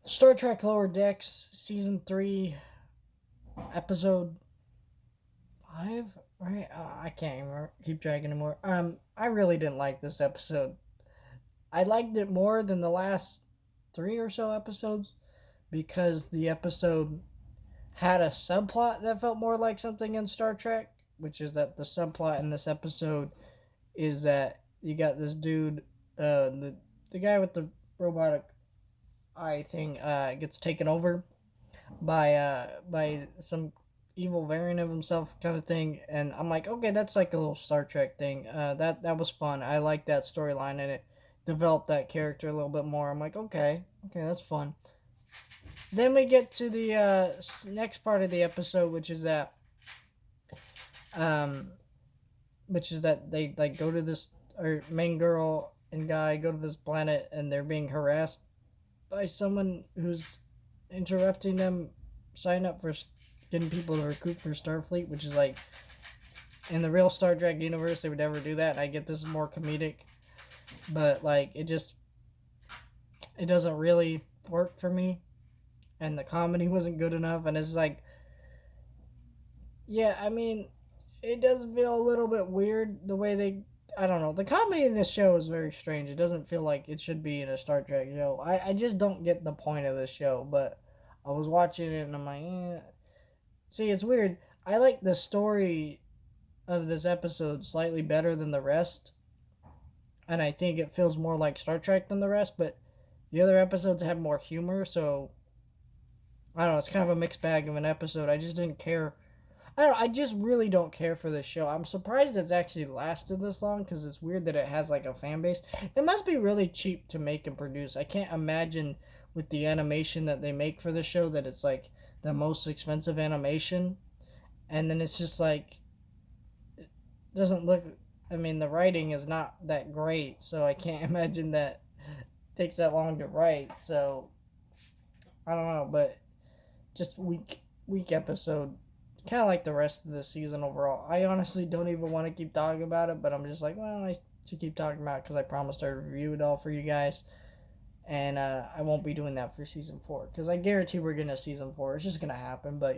Star Trek Lower Decks, Season 3, Episode 5, right? I can't remember, keep track anymore. I really didn't like this episode. I liked it more than the last 3 or so episodes because the episode had a subplot that felt more like something in Star Trek, which is that the subplot in this episode is that you got this dude, the guy with the robotic eye thing, gets taken over by some evil variant of himself kind of thing, and I'm like, okay, that's like a little Star Trek thing. That was fun. I like that storyline, and it developed that character a little bit more. I'm like, okay, that's fun. Then we get to the next part of the episode, um, which is that they like go to this, or main girl and guy go to this planet, and they're being harassed by someone who's interrupting them sign up for getting people to recruit for Starfleet, which is like in the real Star Trek universe they would never do that. And I get this is more comedic, but like it doesn't really work for me, and the comedy wasn't good enough. And it's like, yeah, I mean, it does feel a little bit weird the way they. I don't know. The comedy in this show is very strange. It doesn't feel like it should be in a Star Trek show. I just don't get the point of this show. But I was watching it and I'm like, see, it's weird. I like the story of this episode slightly better than the rest, and I think it feels more like Star Trek than the rest. But the other episodes had more humor, so I don't know. It's kind of a mixed bag of an episode. I just didn't care. I don't know, I just really don't care for this show. I'm surprised it's actually lasted this long because it's weird that it has like a fan base. It must be really cheap to make and produce. I can't imagine with the animation that they make for the show that it's like the most expensive animation. And then it's just like, it doesn't look. I mean, the writing is not that great, so I can't imagine that it takes that long to write. So I don't know, but just weak episode, kind of like the rest of the season overall. I honestly don't even want to keep talking about it, but I'm just like, well, I should keep talking about it because I promised I'd review it all for you guys, and I won't be doing that for season 4 because I guarantee we're getting a season 4. It's just gonna happen, but.